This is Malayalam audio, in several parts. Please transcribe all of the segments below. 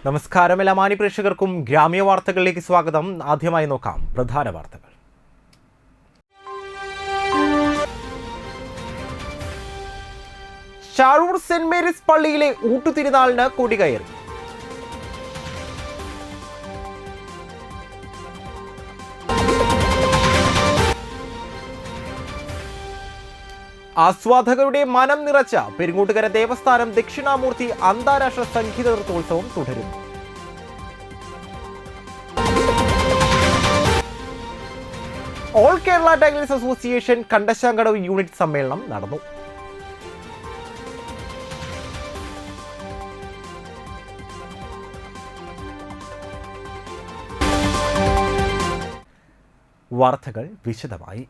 നമസ്കാരം എല്ലാ മാന്യ പ്രേക്ഷകർക്കും ഗ്രാമീയ വാർത്തകളിലേക്ക് സ്വാഗതം. ആദ്യമായി നോക്കാം പ്രധാന വാർത്തകൾ. ഷാഴൂർ സെന്റ് മേരീസ് പള്ളിയിലെ ഊട്ടുതിരുനാളിന് കൊടികയറി. ആസ്വാദകരുടെ മനം നിറച്ച പെരിങ്ങോട്ടുകര ദേവസ്ഥാനം ദക്ഷിണാമൂർത്തി അന്താരാഷ്ട്ര സംഗീത നൃത്തോത്സവം തുടരുന്നു. All Kerala tailors association Kandassankadavu unit സമ്മേളനം നടന്നു. വാർത്തകൾ വിശദമായി.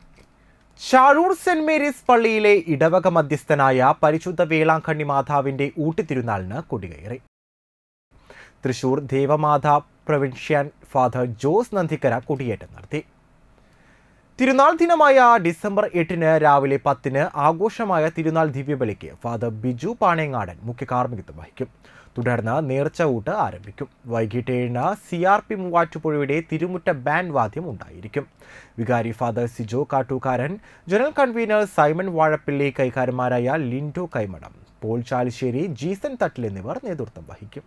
ഷാഴൂർ സെന്റ് മേരീസ് പള്ളിയിലെ ഇടവക മധ്യസ്ഥനായ പരിശുദ്ധ വേളാങ്കണ്ണി മാതാവിന്റെ ഊട്ടുതിരുനാളിന് കൊടികയറി. തൃശൂർ ദേവമാതാ പ്രവിൻഷ്യൻ ഫാദർ ജോസ് നന്ദിക്കര കൊടിയേറ്റം നടത്തി. തിരുനാൾ ദിനമായ ഡിസംബർ 8 രാവിലെ 10 ആഘോഷമായ തിരുനാൾ ദിവ്യബലിക്ക് ഫാദർ ബിജു പാണേങ്ങാടൻ മുഖ്യ കാർമ്മികത്വം വഹിക്കും. തുടർന്ന് നേർച്ച ഊട്ട് ആരംഭിക്കും. വൈകിട്ട് 7 CRP മൂവാറ്റുപുഴയുടെ തിരുമുറ്റ ബാൻഡ് വാദ്യം ഉണ്ടായിരിക്കും. വികാരി father Sijo Kattookkaran, general convener Simon Vazhappilly, കൈക്കാരന്മാരായ ലിൻഡോ കൈമടം, പോൾ ചാലിശ്ശേരി, ജീസൻ തട്ടിൽ എന്നിവർ നേതൃത്വം വഹിക്കും.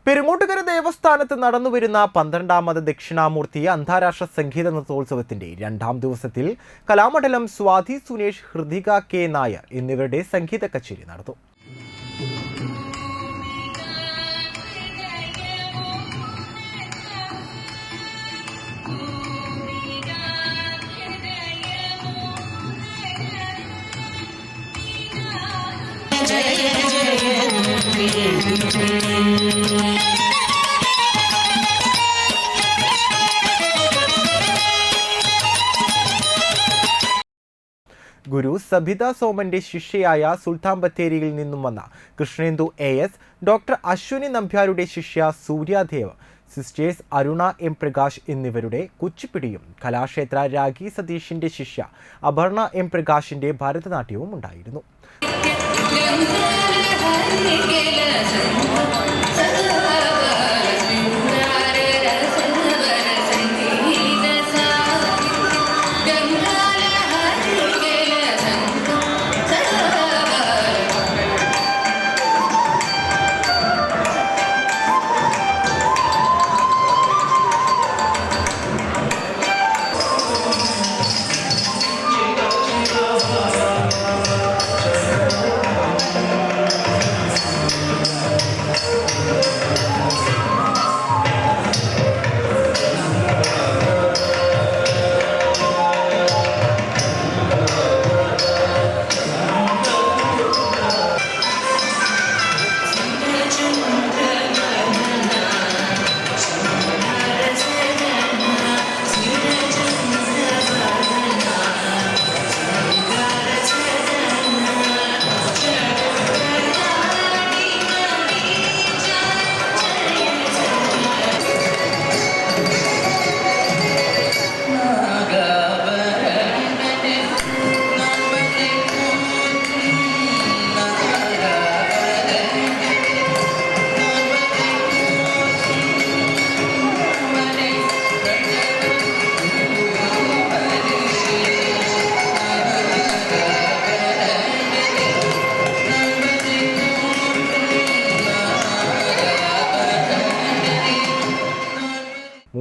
പെരിങ്ങോട്ടുകര ദേവസ്ഥാനത്ത് നടന്നുവരുന്ന 12ാമത് ദക്ഷിണാമൂർത്തി അന്താരാഷ്ട്ര സംഗീത നൃത്തോത്സവത്തിന്റെ 2ാം ദിവസത്തിൽ കലാമണ്ഡലം സ്വാതി സുനേഷ്, ഹൃദിക കെ നായർ എന്നിവരുടെ സംഗീത കച്ചേരി നടന്നു. ഗുരു സബിത സോമന്റെ ശിഷ്യയായ സുൽത്താൻ ബത്തേരിയിൽ നിന്നും വന്ന കൃഷ്ണേന്ദു AS, ഡോക്ടർ അശ്വിനി നമ്പ്യാരുടെ ശിഷ്യ സൂര്യാദേവ്, സിസ്റ്റേഴ്സ് അരുണ M പ്രകാശ് എന്നിവരുടെ കുച്ചിപ്പിടിയും കലാക്ഷേത്ര രാഗി സതീഷിന്റെ ശിഷ്യ അപർണ M പ്രകാശിന്റെ ഭരതനാട്യവും ഉണ്ടായിരുന്നു.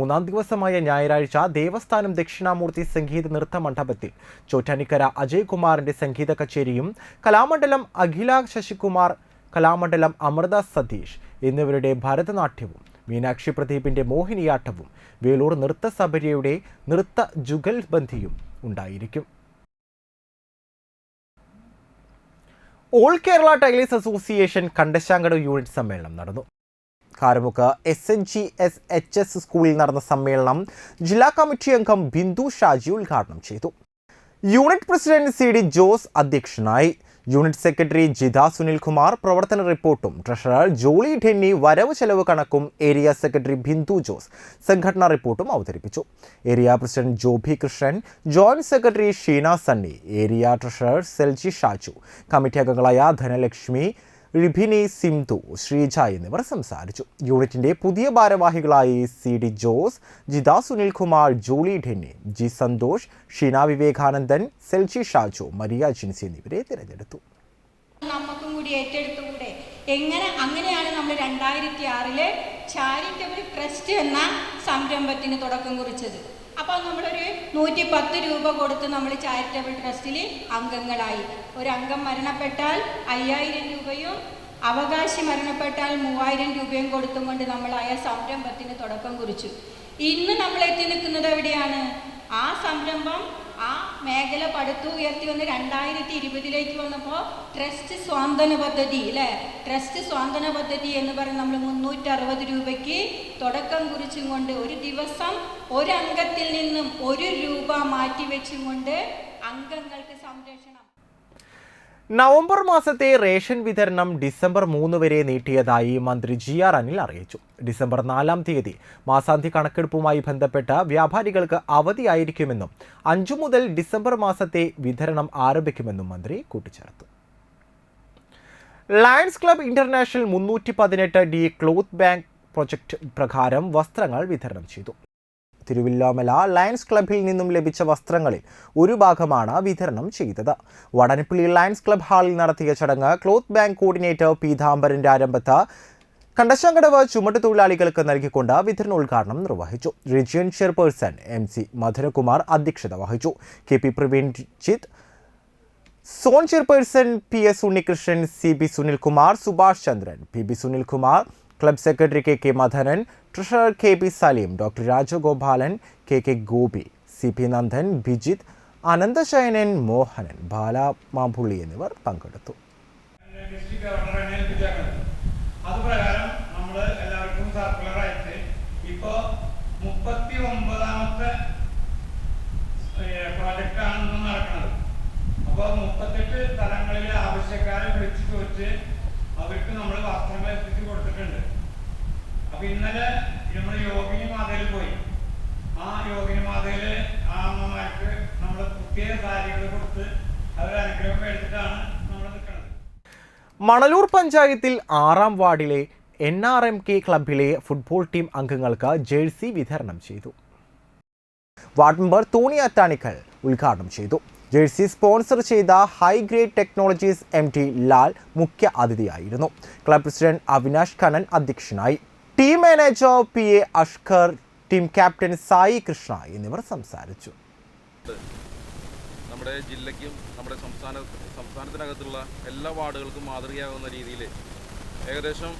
മൂന്നാം ദിവസമായ ഞായറാഴ്ച ദേവസ്ഥാനം ദക്ഷിണാമൂർത്തി സംഗീത നൃത്ത മണ്ഡപത്തിൽ ചോറ്റാനിക്കര അജയ് കുമാറിന്റെ സംഗീത കച്ചേരിയും കലാമണ്ഡലം അഖില ശശികുമാർ, കലാമണ്ഡലം അമൃത സതീഷ് എന്നിവരുടെ ഭരതനാട്യവും മീനാക്ഷി പ്രദീപിന്റെ മോഹിനിയാട്ടവും വേളൂർ നൃത്തസഭയുടെ നൃത്ത ജുഗൽബന്ധിയും ഉണ്ടായിരിക്കും. All Kerala tailors association Kandassankadavu unit സമ്മേളനം നടന്നു. കാരമുക്ക് SNGS സ്കൂളിൽ നടന്ന സമ്മേളനം ജില്ലാ കമ്മിറ്റി അംഗം ബിന്ദു ഷാജി ഉദ്ഘാടനം ചെയ്തു. യൂണിറ്റ് പ്രസിഡന്റ് CD ജോസ് അധ്യക്ഷനായി. യൂണിറ്റ് സെക്രട്ടറി ജിത സുനിൽകുമാർ പ്രവർത്തന റിപ്പോർട്ടും ട്രഷറർ ജോളി ഡെന്നി വരവ് ചെലവ് കണക്കും ഏരിയ സെക്രട്ടറി ബിന്ദു ജോസ് സംഘടനാ റിപ്പോർട്ടും അവതരിപ്പിച്ചു. Area president Joby Krishnan, joint secretary Sheena Sunny, area treasurer Selji Shaju, committee അംഗങ്ങളായ ധനലക്ഷ്മി, റിഭിനി, സിംധു, ശ്രീജ എന്നിവർ സംസാരിച്ചു. യൂണിറ്റിന്റെ പുതിയ ഭാരവാഹികളായി CD Jose, Jitha Sunilkumar, Julie Denny, G Santhosh, Sheena Vivekanandan, Selji Shaju, Maria Jinsy എന്നിവരെ തിരഞ്ഞെടുത്തു. നമുക്കും കൂടി ഏറ്റെടുത്തുകൂടെ അങ്ങനെയാണ് നമ്മൾ 2006 ചാരിറ്റബിൾ ട്രസ്റ്റ് എന്ന സംരംഭത്തിന് തുടക്കം കുറിച്ചത്. അപ്പോൾ നമ്മളൊരു 110 രൂപ കൊടുത്ത് നമ്മൾ ചാരിറ്റബിൾ ട്രസ്റ്റിൽ അംഗങ്ങളായി. ഒരു അംഗം മരണപ്പെട്ടാൽ 5000 രൂപയും അവകാശി മരണപ്പെട്ടാൽ 3000 രൂപയും കൊടുത്തുകൊണ്ട് നമ്മളായ സംരംഭത്തിന് തുടക്കം കുറിച്ചു. ഇന്ന് നമ്മൾ എത്തി നിൽക്കുന്നത് എവിടെയാണ്? ആ സംരംഭം ആ മേഖല പടുത്തു ഉയർത്തി വന്ന് 2020 വന്നപ്പോൾ ട്രസ്റ്റ് സ്വാന്തന പദ്ധതി ട്രസ്റ്റ് സ്വാന്തന പദ്ധതി എന്ന് പറഞ്ഞ് നമ്മൾ 360 രൂപയ്ക്ക് തുടക്കം കുറിച്ചും കൊണ്ട് ഒരു ദിവസം ഒരു അംഗത്തിൽ നിന്നും 1 രൂപ മാറ്റിവെച്ചും കൊണ്ട് അംഗങ്ങൾക്ക് സംരക്ഷണം. നവംബർ മാസത്തെ റേഷൻ വിതരണം ഡിസംബർ 3 വരെ നീട്ടിയതായി മന്ത്രി GR അനിൽ അറിയിച്ചു. ഡിസംബർ 4-ാം തീയതി മാസാന്ത്യ കണക്കെടുപ്പുമായി ബന്ധപ്പെട്ട വ്യാപാരികൾക്ക് അവധിയായിരിക്കുമെന്നും 5 മുതൽ ഡിസംബർ മാസത്തെ വിതരണം ആരംഭിക്കുമെന്നും മന്ത്രി കൂട്ടിച്ചേർത്തു. Lions club international 318D cloth bank project പ്രകാരം വസ്ത്രങ്ങൾ വിതരണം ചെയ്തു. തിരുവല്ലോമല ലയൺസ് ക്ലബിൽ നിന്നും ലഭിച്ച വസ്ത്രങ്ങളിൽ ഒരു ഭാഗമാണ് വിതരണം ചെയ്തത്. വടനപ്പള്ളി ലയൺസ് ക്ലബ് ഹാളിൽ നടത്തിയ ചടങ്ങ് ക്ലോത്ത് ബാങ്ക് കോർഡിനേറ്റർ പീതാംബരന്റെ ആരംഭത്ത് കണ്ടശങ്കടവ് ചുമട്ടുതൊഴിലാളികൾക്ക് നൽകിക്കൊണ്ട് വിതരണോദ്ഘാടനം നിർവഹിച്ചു. റീജിയൻ ചെയർപേഴ്സൺ MC മധുരകുമാർ അധ്യക്ഷത വഹിച്ചു. KP Praveenjith, zone chairperson PS Unnikrishnan, CB Sunilkumar, Subhash Chandran, PB Sunilkumar, club secretary KK Madhanan, treasurer KB Saleem, doctor Rajagopalan, KK Gopi, CP Nandan, Bijith, Ananthasayanan, Mohanan, Balamampully എന്നിവർ പങ്കെടുത്തു. അതുപ്രകാരം നമ്മൾ എല്ലാവർക്കും സർക്കുലർ അയച്ച് ഇപ്പോൾ 39ാമത്തെ പ്രോജക്റ്റാണ് ഇന്ന് നടക്കുന്നത്. അപ്പോൾ 38 സ്ഥലങ്ങളിലെ ആവശ്യക്കാരെ വിളിച്ചു ചോദിച്ച് അവർക്ക് നമ്മൾ വസ്ത്രങ്ങൾ എത്തിച്ചു കൊടുത്തിട്ടുണ്ട്. അപ്പൊ ഇന്നലെ നമ്മൾ യോഗിനി മാതയിൽ പോയി. ആ യോഗിനി മാതയിൽ ആ അമ്മമാർക്ക് നമ്മൾ പ്രത്യേക സാരികൾ കൊടുത്ത് അവർ അനുഗ്രഹം എടുത്തിട്ടാണ് നമ്മൾ നിൽക്കുന്നത്. മണലൂർ പഞ്ചായത്തിൽ 6-ാം വാർഡിലെ NRMK ക്ലബിലെ ഫുട്ബോൾ ടീം അംഗങ്ങൾക്ക് ജേഴ്സി വിതരണം ചെയ്തു. വാർഡ് മെമ്പർ തോണി അത്താണിക്കൽ ഉദ്ഘാടനം ചെയ്തു. ജേഴ്സി സ്പോൺസർ ചെയ്ത high grade technologies MT Lal മുഖ്യ അതിഥിയായിരുന്നു. ക്ലബ് പ്രസിഡന്റ് അവിനാഷ് ഖനൻ അധ്യക്ഷനായി. Team manager PA Ashkar, team captain Sai Krishna എന്നിവർ സംസാരിച്ചു. നമ്മുടെ ജില്ലയ്ക്കും നമ്മുടെ സംസ്ഥാനത്തിനകത്തുള്ള എല്ലാ വാർഡുകൾക്കും മാതൃകയാകുന്ന രീതിയിൽ ഏകദേശം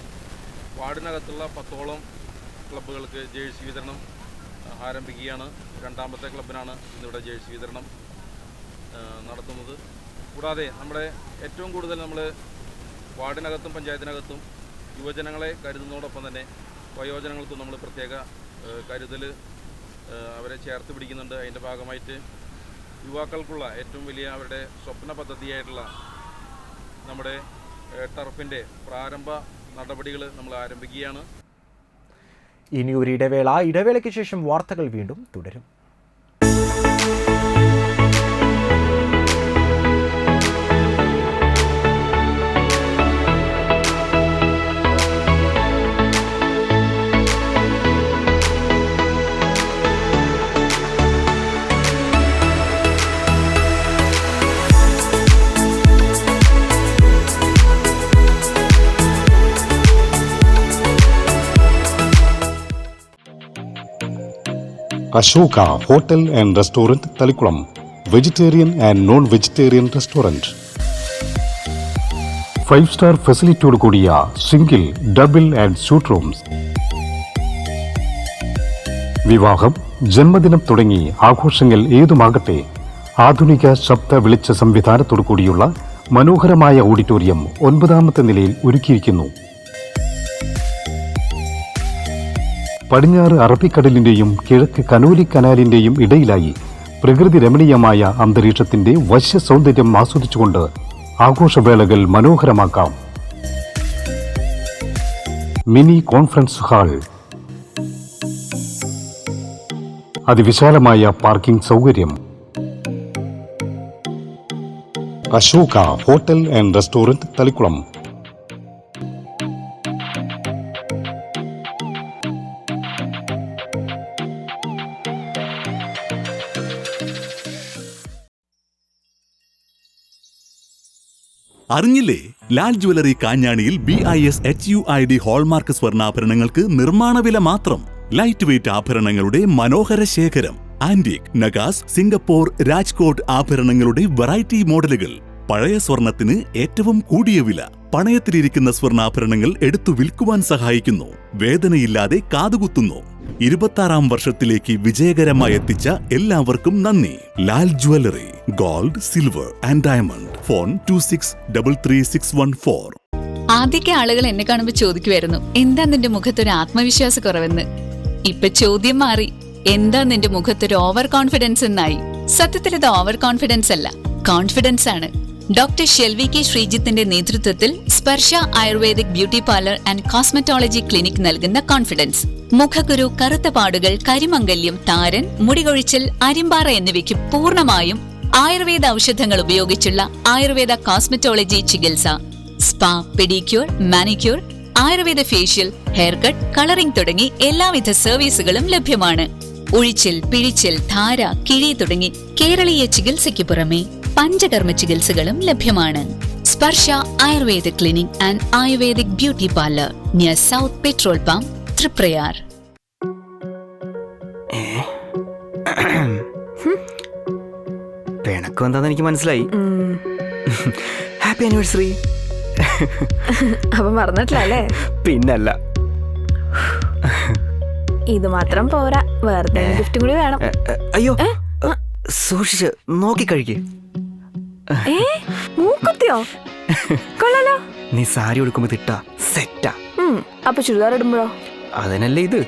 വാർഡിനകത്തുള്ള 10ഓളം ക്ലബ്ബുകൾക്ക് ജേഴ്സി വിതരണം ആരംഭിക്കുകയാണ്. 2ാമത്തെ ക്ലബിനാണ് ഇന്നിവിടെ ജേഴ്സി വിതരണം നടത്തുന്നത്. കൂടാതെ നമ്മുടെ ഏറ്റവും കൂടുതൽ നമ്മൾ വാർഡിനകത്തും പഞ്ചായത്തിനകത്തും യുവജനങ്ങളെ കരുതുന്നതോടൊപ്പം തന്നെ വയോജനങ്ങൾക്കും നമ്മൾ പ്രത്യേക കരുതൽ അവരെ ചേർത്ത് പിടിക്കുന്നുണ്ട്. അതിൻ്റെ ഭാഗമായിട്ട് യുവാക്കൾക്കുള്ള ഏറ്റവും വലിയ അവരുടെ സ്വപ്ന പദ്ധതിയായിട്ടുള്ള നമ്മുടെ ടർഫിൻ്റെ പ്രാരംഭ നടപടികൾ നമ്മൾ ആരംഭിക്കുകയാണ്. ഇനി ഒരു ഇടവേളയ്ക്ക് ശേഷം വാർത്തകൾ വീണ്ടും തുടരും. Ashoka Hotel and Restaurant, Talikulam. Vegetarian and non-vegetarian restaurant. 5-star facility കൂടിയ single, double and suite rooms. വിവാഹം, ജന്മദിനം തുടങ്ങി ആഘോഷങ്ങൾ ഏതുമാകട്ടെ ആധുനിക ശബ്ദ വെളിച്ച സംവിധാനത്തോടു കൂടിയുള്ള മനോഹരമായ ഓഡിറ്റോറിയം 9ാമത്തെ നിലയിൽ ഒരുക്കിയിരിക്കുന്നു. പടിഞ്ഞാറ് അറബിക്കടലിന്റെയും കിഴക്ക് കനോലി കനാലിന്റെയും ഇടയിലായി പ്രകൃതി രമണീയമായ അന്തരീക്ഷത്തിന്റെ വശ്യ സൗന്ദര്യം ആസ്വദിച്ചുകൊണ്ട് ആഘോഷവേളകൾ മനോഹരമാക്കാം. മിനി കോൺഫറൻസ് ഹാൾ, അതിവിശാലമായ പാർക്കിംഗ് സൗകര്യം. Ashoka hotel and restaurant, Thalikkulam. അറിഞ്ഞില്ലേ? ലാൽ ജ്വല്ലറി കാഞ്ഞാണിയിൽ BIS HUID ഹോൾമാർക്ക് സ്വർണ്ണാഭരണങ്ങൾക്ക് നിർമ്മാണ വില മാത്രം. ലൈറ്റ് വെയ്റ്റ് ആഭരണങ്ങളുടെ മനോഹര ശേഖരം. ആന്റിക്, നഗാസ്, സിംഗപ്പൂർ, രാജ്കോട്ട് ആഭരണങ്ങളുടെ വെറൈറ്റി മോഡലുകൾ. പഴയ സ്വർണത്തിന് ഏറ്റവും കൂടിയ വില. പണയത്തിലിരിക്കുന്ന സ്വർണ്ണാഭരണങ്ങൾ എടുത്തു വിൽക്കുവാൻ സഹായിക്കുന്നു. വേദനയില്ലാതെ കാതുകുത്തുന്നു. 26ാം വർഷത്തിലേക്ക് വിജയകരമായി എത്തിച്ച എല്ലാവർക്കും നന്ദി. Lal jewellery, gold, silver and diamond. Phone 26333614. ആദ്യമൊക്കെ ആളുകൾ എന്നെ കാണുമ്പോൾ ചോദിക്കുമായിരുന്നു, എന്താ നിന്റെ മുഖത്തൊരു ആത്മവിശ്വാസ കുറവെന്ന്. ഇപ്പൊ ചോദ്യം മാറി, എന്താ നിന്റെ മുഖത്തൊരു ഓവർ കോൺഫിഡൻസ് എന്നായി. സത്യത്തിൽ ഇത് ഓവർ കോൺഫിഡൻസ് അല്ല, കോൺഫിഡൻസ് ആണ്. ഡോക്ടർ ഷെൽവി കെ ശ്രീജിത്തിന്റെ നേതൃത്വത്തിൽ Sparsha ayurvedic beauty parlour and cosmetology clinic നൽകുന്ന കോൺഫിഡൻസ്. മുഖക്കുരു, കറുത്ത പാടുകൾ, കരിമംഗല്യം, താരൻ, മുടികൊഴിച്ചൽ, അരിമ്പാറ എന്നിവയ്ക്ക് പൂർണ്ണമായും ആയുർവേദ ഔഷധങ്ങൾ ഉപയോഗിച്ചുള്ള ആയുർവേദ കോസ്മെറ്റോളജി ചികിത്സ. Spa, pedicure, manicure, Ayurveda facial, hair cut, colouring തുടങ്ങി എല്ലാവിധ സർവീസുകളും ലഭ്യമാണ്. ഉഴിച്ചിൽ, പിഴിച്ചിൽ, ധാര, കിഴി തുടങ്ങി കേരളീയ ചികിത്സയ്ക്ക് പുറമെ പഞ്ചകർമ്മ ചികിത്സകളും ലഭ്യമാണ്. Sparsha Ayurveda clinic and ayurvedic beauty parlour near south petrol pump, Triprayar. പിണക്കം എന്താന്ന് എനിക്ക് മനസ്സിലായി. Happy anniversary. അപ്പൊ മറന്നിട്ടില്ലേ? പിന്നല്ല. ഇത് മാത്രം പോരാ, വേറെ ഗിഫ്റ്റും കൂടി വേണം. അയ്യോ, സൂക്ഷിച്ച് നോക്കി കഴിക്ക്. മൂക്കുത്തിയോ? കൊള്ളാലോ. നീ സാരി ഉടുക്കുമ്പോ തിട്ടാ സെറ്റാ. അപ്പൊ ചുരിദാർ ഇടുമ്പോഴോ? അതിനല്ലേ ഇത്.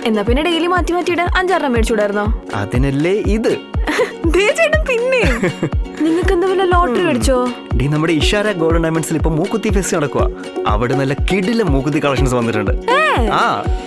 എന്നാ പിന്നെ ഡെയിലി മാറ്റി മാറ്റിയിട്ട് 5-6 മേടിച്ചുകൂടായിരുന്നോ? അതിനല്ലേ ഇത്. പിന്നെ നിങ്ങൾക്ക് എന്താ വല്ല ലോട്ടറി മേടിച്ചോ? ഡി, നമ്മുടെ ഇഷാര ഗോൾഡൻ ഡയമണ്ട്സിൽ ഇപ്പൊ മൂക്കുത്തി ഫെസ്റ്റ് നടക്കുക. അവിടെ നല്ല കിടിലം മൂക്കുത്തി കളക്ഷൻസ് വന്നിട്ടുണ്ട്. ആ,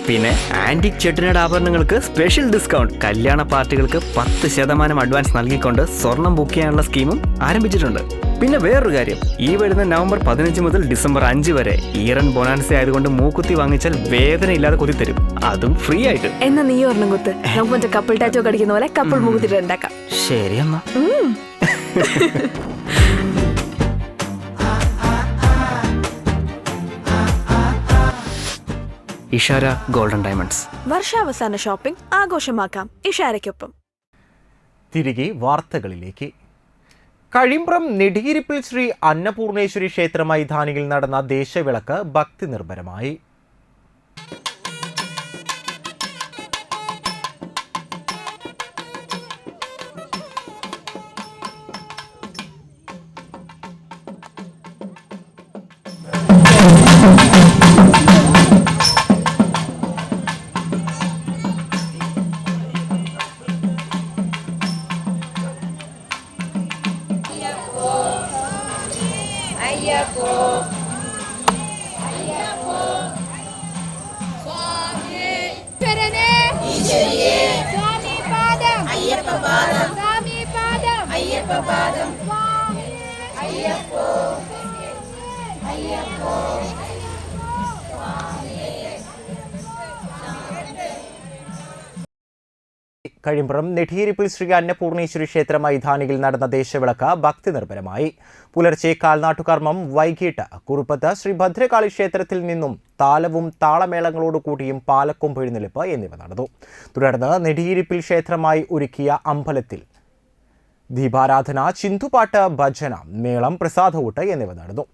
പിന്നെ ആന്റിക് ചെട്ടിനാട് ആഭരണങ്ങൾക്ക് സ്പെഷ്യൽ ഡിസ്കൗണ്ട്. കല്യാണ പാർട്ടികൾക്ക് 10% അഡ്വാൻസ് നൽകിക്കൊണ്ട് സ്വർണം ബുക്ക് ചെയ്യാനുള്ള സ്കീമും ആരംഭിച്ചിട്ടുണ്ട്. പിന്നെ വേറൊരു കാര്യം, ഈ വരുന്ന നവംബർ 15 മുതൽ ഡിസംബർ 5 വരെ ഈറൻ ബൊണാൻസ ആയതുകൊണ്ട് മൂക്കുത്തി വാങ്ങിച്ചാൽ വേദന ഇല്ലാതെ കുത്തിത്തരും, അതും ഫ്രീ ആയിട്ട്. എന്നാ നീ ഒരെണ്ണം കുത്ത്, നമുക്ക് മറ്റേ കപ്പിൾ ടാറ്റോ കടിക്കുന്ന പോലെ കപ്പിൾ മൂക്കുത്തിട്ട് ഉണ്ടാക്കാം. ശരി എന്നാ. Ishara golden diamonds. വർഷാവസാന ഷോപ്പിംഗ് ആഘോഷമാക്കാം ഇഷാരയ്ക്കൊപ്പം. തിരികെ വാർത്തകളിലേക്ക്. കഴിമ്പ്രം നെടിയിരിപ്പിൽ ശ്രീ അന്നപൂർണേശ്വരി ക്ഷേത്ര മൈതാനിയിൽ നടന്ന ദേശവിളക്ക് ഭക്തി നിർഭരമായി. കഴിമ്പ്രം നെടിയിരിപ്പിൽ ശ്രീ അന്നപൂർണേശ്വരി ക്ഷേത്ര മൈതാനിയിൽ നടന്ന ദേശവിളക്ക് ഭക്തി നിർഭരമായി. പുലർച്ചെ കാൽനാട്ടുകർമ്മം, വൈകിട്ട് കുറുപ്പത്ത് ശ്രീ ഭദ്രകാളി ക്ഷേത്രത്തിൽ നിന്നും താലവും താളമേളങ്ങളോടുകൂടിയും പാലക്കൊമ്പ് എഴുന്നള്ളിപ്പ് എന്നിവ നടന്നു. തുടർന്ന് നെടിയിരിപ്പിൽ ക്ഷേത്രമായി ഒരുക്കിയ അമ്പലത്തിൽ ദീപാരാധന, ചിന്തുപാട്ട്, ഭജന, മേളം, പ്രസാദഊട്ട് എന്നിവ നടന്നു.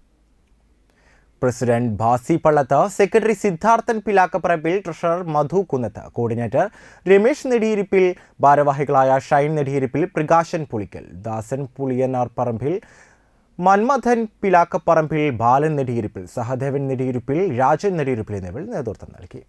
President Bhasi Pallath, secretary Siddharthan Pilakkaparambil, treasurer Madhu Kunnath, coordinator Ramesh Nediyirippil, ഭാരവാഹികളായ ഷൈൻ നെടിയിരിപ്പിൽ, പ്രകാശൻ പുളിക്കൽ, ദാസൻ പുളിയനാർ പറമ്പിൽ, മന്മഥൻ പിലാക്കപ്പറമ്പിൽ, ബാലൻ നെടിയിരിപ്പിൽ, സഹദേവൻ നെടിയിരിപ്പിൽ, രാജൻ നെടിയിരിപ്പിൽ എന്നിവർ നേതൃത്വം നൽകി.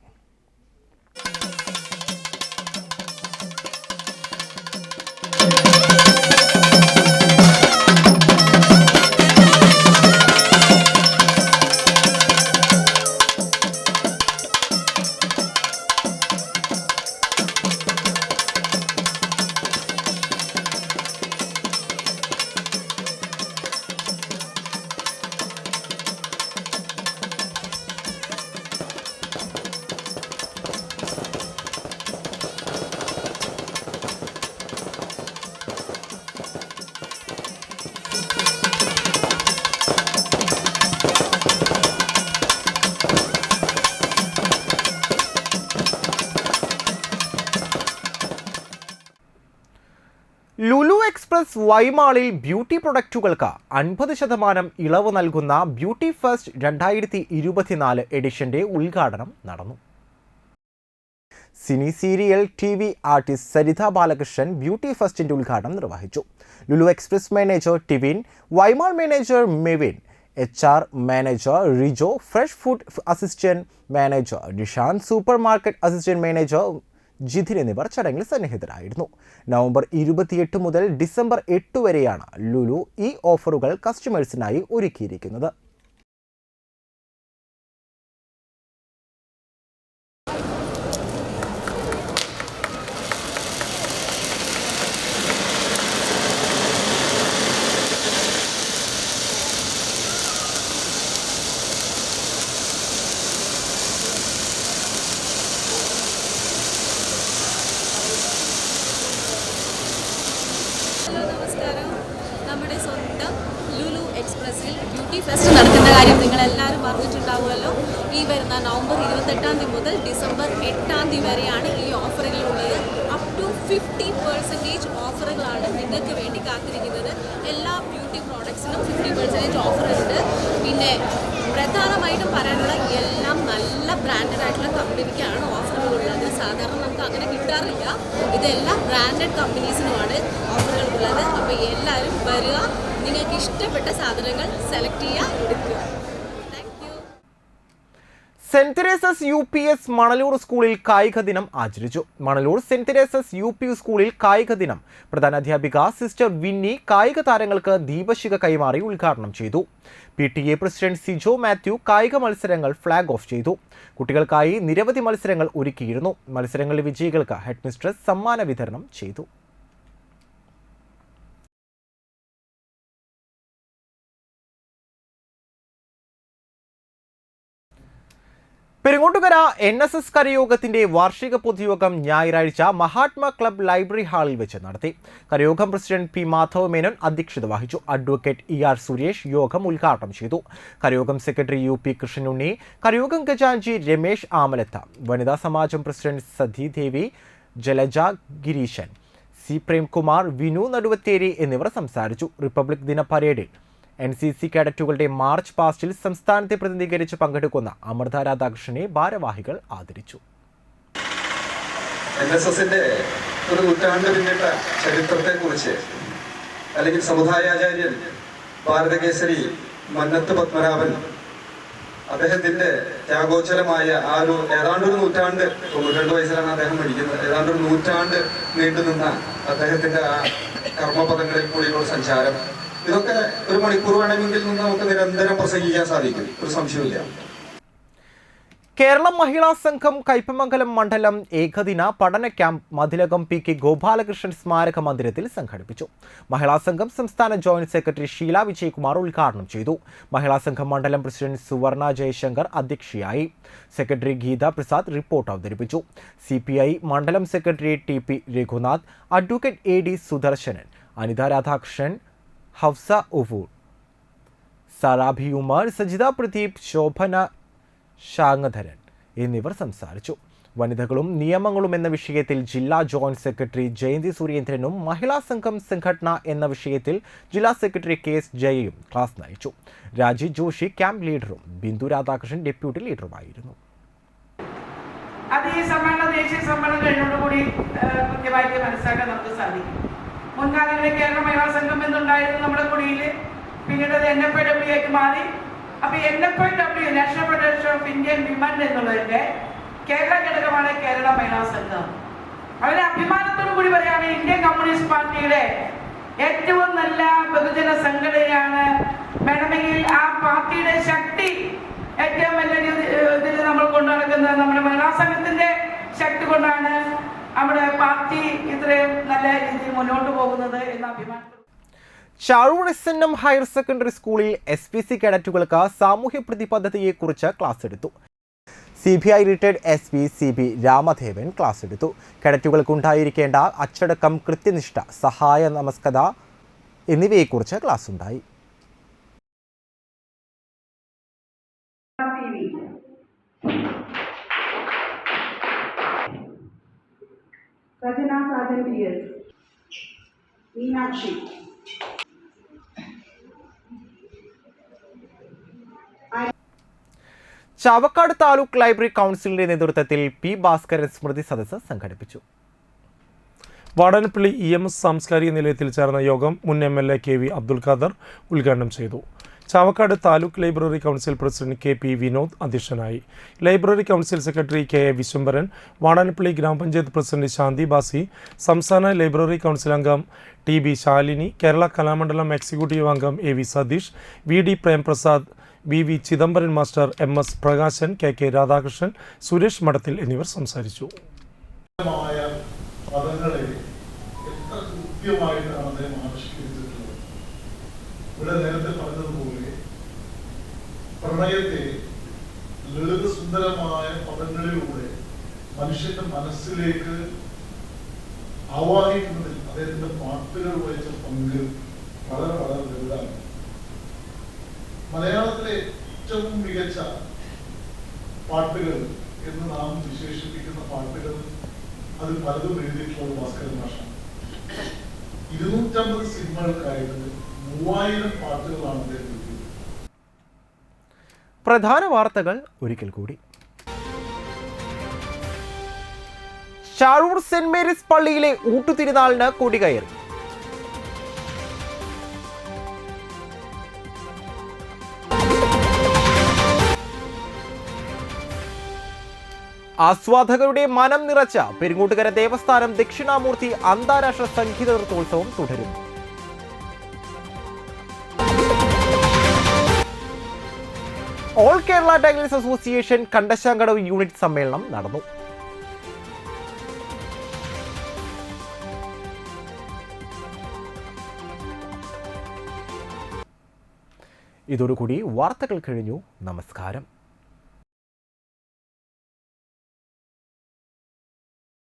എക്സ്പ്രസ് വൈമാളിൽ ബ്യൂട്ടി പ്രൊഡക്റ്റുകൾക്ക് 50% ഇളവ് നൽകുന്ന ബ്യൂട്ടി ഫെസ്റ്റ് 2024 എഡിഷന്റെ ഉദ്ഘാടനം നടന്നു. Cine serial TV artist Saritha Balakrishnan beauty ഫെസ്റ്റിന്റെ ഉദ്ഘാടനം നിർവഹിച്ചു. Lulu express manager Tivin, Y mall manager Mevin, HR manager Rijo, fresh food assistant manager Nishan, supermarket assistant manager Jithin എന്നിവർ ചടങ്ങിൽ സന്നിഹിതരായിരുന്നു. നവംബർ 28 മുതൽ ഡിസംബർ 8 വരെയാണ് ലുലു ഈ ഓഫറുകൾ കസ്റ്റമേഴ്സിനായി ഒരുക്കിയിരിക്കുന്നത്. നമസ്കാരം. നമ്മുടെ സ്വന്തം ലുലു എക്സ്പ്രസിൽ ബ്യൂട്ടി ഫെസ്റ്റ് നടക്കുന്ന കാര്യം നിങ്ങളെല്ലാവരും അറിഞ്ഞിട്ടുണ്ടാവുമല്ലോ. ഈ വരുന്ന നവംബർ 28 മുതൽ ഡിസംബർ 8 വരെയാണ് ഈ ഓഫറുകളുള്ളത്. അപ് ടു 50% ഓഫറുകളാണ് നിങ്ങൾക്ക് വേണ്ടി കാത്തിരിക്കുന്നത്. എല്ലാ ബ്യൂട്ടി പ്രോഡക്ട്സിനും 50% ഓഫർ ഉണ്ട്. പിന്നെ പ്രധാനമായിട്ടും പറയാനുള്ള എല്ലാം നല്ല ബ്രാൻഡഡ് ആയിട്ടുള്ള കമ്പനിക്കാണ് ഓഫറുകളുള്ളത്. സാധാരണ നമുക്ക് അങ്ങനെ കിട്ടാറില്ല. ഇതെല്ലാം ബ്രാൻഡഡ് കമ്പനീസിനുമാണ് ഓഫറുകൾ ഉള്ളത്. അപ്പോൾ എല്ലാവരും വരിക, നിങ്ങൾക്ക് ഇഷ്ടപ്പെട്ട സാധനങ്ങൾ സെലക്ട് ചെയ്യുക, എടുക്കുക. സെന്റ് തെരേസസ് UPS മണലൂർ സ്കൂളിൽ കായിക ദിനം ആചരിച്ചു. മണലൂർ സെന്റ് തെരേസസ് UP സ്കൂളിൽ കായിക ദിനം പ്രധാനാധ്യാപിക സിസ്റ്റർ വിന്നി കായിക താരങ്ങൾക്ക് ദീപശിഖ കൈമാറി ഉദ്ഘാടനം ചെയ്തു. PTA പ്രസിഡന്റ് സിജോ മാത്യു കായിക മത്സരങ്ങൾ ഫ്ലാഗ് ഓഫ് ചെയ്തു. കുട്ടികൾക്കായി നിരവധി മത്സരങ്ങൾ ഒരുക്കിയിരുന്നു. മത്സരങ്ങളിലെ വിജയികൾക്ക് ഹെഡ് മിസ്ട്രസ് സമ്മാന വിതരണം ചെയ്തു. പെരിങ്ങോട്ടുകര NSS കരയോഗത്തിന്റെ വാർഷിക പൊതുയോഗം ഞായറാഴ്ച മഹാത്മാ ക്ലബ് ലൈബ്രറി ഹാളിൽ വെച്ച് നടത്തി. കരയോഗം പ്രസിഡന്റ് P. മാധവ മേനോൻ അധ്യക്ഷത വഹിച്ചു. അഡ്വക്കേറ്റ് ER സുരേഷ് യോഗം ഉദ്ഘാടനം ചെയ്തു. കരയോഗം സെക്രട്ടറി UP കൃഷ്ണനുണ്ണി, കരയോഗം ഖജാൻജി രമേശ് ആമലത്ത, വനിതാ സമാജം പ്രസിഡന്റ് സതീദേവി, ജലജ ഗിരീശൻ, C. പ്രേംകുമാർ, വിനു നടുവത്തേരി എന്നിവർ സംസാരിച്ചു. റിപ്പബ്ലിക് ദിന പരേഡിൽ NCC കേഡറ്റുകളുടെ മാർച്ച് പാസ്റ്റിൽ സംസ്ഥാനത്തെ പ്രതിനിധീകരിച്ച് പങ്കെടുക്കുന്ന അമൃത രാധാകൃഷ്ണനെ ഭാരവാഹികൾ ആദരിച്ചു. NSSന്റെ ഒരു നൂറ്റാണ്ട് പിന്നിട്ട ചരിത്രത്തെക്കുറിച്ച് അല്ലെങ്കിൽ സമുദായാചാര്യൻ ഭാരതകേസരി മന്നത്ത് പത്മനാഭൻ അദ്ദേഹത്തിന്റെ ത്യാഗോജ്വലമായ ആ ഒരു ഏതാണ്ടൊരു നൂറ്റാണ്ട്, 92 വയസ്സിലാണ് അദ്ദേഹം മരിക്കുന്നത്, ഏതാണ്ടൊരു നൂറ്റാണ്ട് നീണ്ടുനിന്ന അദ്ദേഹത്തിന്റെ ആ കർമ്മപദങ്ങളിൽ കൂടിയുള്ള സഞ്ചാരം, ഇതൊക്കെ ഒരു മണിക്കൂർ വേണമെങ്കിൽ നമുക്ക് നിരന്തരം പ്രസംഗിക്കാൻ സാധിക്കും, ഒരു സംശയമില്ല. കേരള മഹിളാ സംഘം കയ്പമംഗലം മണ്ഡലം ഏകദിന പഠന ക്യാമ്പ് മതിലകം PK ഗോപാലകൃഷ്ണൻ സ്മാരക മന്ദിരത്തിൽ സംഘടിപ്പിച്ചു. മഹിളാ സംഘം സംസ്ഥാന ജോയിന്റ് സെക്രട്ടറി ഷീല വിജയകുമാർ ഉദ്ഘാടനം ചെയ്തു. മഹിളാ സംഘം മണ്ഡലം പ്രസിഡന്റ് സുവർണ ജയശങ്കർ അധ്യക്ഷയായി. സെക്രട്ടറി ഗീത പ്രസാദ് റിപ്പോർട്ട് അവതരിപ്പിച്ചു. CPI മണ്ഡലം secretary TP Raghunath, advocate AD Sudarsanan, Anitha Radhakrishnan, Hafsa Uvoor, Sarabhi Umar, Sajitha Pradeep, Shobhana Shangadharan എന്നിവർ സംസാരിച്ചു. വനിതകളും നിയമങ്ങളും എന്ന വിഷയത്തിൽ ജില്ലാ ജോയിന്റ് സെക്രട്ടറി ജയന്തി സുരേന്ദ്രനും മഹിളാ സംഘം സംഘടന എന്ന വിഷയത്തിൽ ജില്ലാ സെക്രട്ടറി KS ജയയും ക്ലാസ് നയിച്ചു. രാജി ജോഷി ക്യാമ്പ് ലീഡറും ബിന്ദു രാധാകൃഷ്ണൻ ഡെപ്യൂട്ടി ലീഡറുമായിരുന്നു. അത് ഈ സമ്മേളനം ദേശീയ സമ്മേളനം കഴിഞ്ഞോടുകൂടി കൃത്യമായിട്ട് മനസ്സിലാക്കാൻ നമുക്ക് സാധിക്കും. മുൻകാലങ്ങളിൽ കേരള മഹിളാ സംഘം എന്നുണ്ടായിരുന്നു നമ്മുടെ കുടിയിൽ, പിന്നീട് അത് NFIW ആയിട്ട് മാറി. അപ്പൊ NFIW national federation of Indian women എന്നുള്ളതിന്റെ കേരള ഘടകമാണ് കേരള മഹിളാ സംഘം. വളരെ അഭിമാനത്തോടു കൂടി പറയുകയാണ്, ഇന്ത്യൻ കമ്മ്യൂണിസ്റ്റ് പാർട്ടിയുടെ ഏറ്റവും നല്ല ബഹുജന സംഘടനയാണ്. വേണമെങ്കിൽ ആ പാർട്ടിയുടെ ശക്തി ഏറ്റവും വലിയ ഇതിൽ നമ്മൾ കൊണ്ടു നടക്കുന്നത് നമ്മുടെ മഹിളാ സംഘത്തിന്റെ ശക്തി കൊണ്ടാണ് നമ്മുടെ പാർട്ടി ഇത്രയും നല്ല രീതിയിൽ മുന്നോട്ട് പോകുന്നത് എന്ന അഭിമാനം. ചാഴൂർ SNM ഹയർ സെക്കൻഡറി സ്കൂളിൽ SPC കേഡറ്റുകൾക്ക് സാമൂഹ്യ പ്രതിബദ്ധതയെക്കുറിച്ച് ക്ലാസ് എടുത്തു. CBI retired SP CB Ramadevan class എടുത്തു. കേഡറ്റുകൾക്കുണ്ടായിരിക്കേണ്ട അച്ചടക്കം, കൃത്യനിഷ്ഠ, സഹായ നമസ്കത എന്നിവയെക്കുറിച്ച് ക്ലാസ് ഉണ്ടായി. Rajana Sajan PS, Meenakshi, Chavakkad taluk library കൗൺസിലിന്റെ നേതൃത്വത്തിൽ പി ഭാസ്കരൻ സ്മൃതി സദസ്സ് സംഘടിപ്പിച്ചു. വാടാനപ്പള്ളി EMS സാംസ്കാരിക നിലയത്തിൽ ചേർന്ന യോഗം മുൻ MLA KV അബ്ദുൽ ഖാദർ ഉദ്ഘാടനം ചെയ്തു. Chavakkad taluk library council president KP Vinod അധ്യക്ഷനായി. Library council secretary KA Viswambharan, Vadanappally gramapanchayat president Shanthi Basi, സംസ്ഥാന ലൈബ്രറി കൗൺസിൽ അംഗം TB ശാലിനി, കേരള കലാമണ്ഡലം എക്സിക്യൂട്ടീവ് അംഗം AV Satheesh, VD Premprasad, BV Chidambaran master, MS Prakashan, KK Radhakrishnan, Suresh Madathil എന്നിവർ സംസാരിച്ചു. പദങ്ങളെ എത്ര കൃത്യമായിട്ടാണ് അദ്ദേഹം ആവിഷ്കരിച്ചിട്ടുള്ളത്. ഇവിടെ നേരത്തെ പറഞ്ഞതുപോലെ പ്രണയത്തെ ലളിതസുന്ദരമായ പദങ്ങളിലൂടെ മനുഷ്യന്റെ മനസ്സിലേക്ക് ആവാഹിക്കുന്നതിൽ അദ്ദേഹത്തിന്റെ പാട്ടുകൾ വഹിച്ച പങ്ക് വളരെ വളരെ വലുതാണ്. മലയാളത്തിലെ ഏറ്റവും മികച്ച പാട്ടുകൾ എന്ന് നാം വിശേഷിപ്പിക്കുന്ന പാട്ടുകൾ അതിൽ പലതും എഴുതിയിട്ടുള്ള ഭാസ്കരൻ മാഷാണ്. 250 സിനിമകൾക്കായിട്ട് 3000 പാട്ടുകളാണ് അദ്ദേഹം എഴുതിയത്. പ്രധാന വാർത്തകൾ ഒരിക്കൽ കൂടി. ഷാഴൂർ സെന്റ് മേരീസ് പള്ളിയിലെ ഊട്ടുതിരുനാളിന് കൊടികയറി. ആസ്വാദകരുടെ മനം നിറച്ച പെരുങ്ങോട്ടുകര ദേവസ്ഥാനം ദക്ഷിണാമൂർത്തി അന്താരാഷ്ട്ര സംഗീത നൃത്തോത്സവം തുടരുന്നു. All Kerala tailors association Kandassankadavu unit സമ്മേളനം നടന്നു. ഇതോടുകൂടി വാർത്തകൾ കഴിഞ്ഞു. നമസ്കാരം.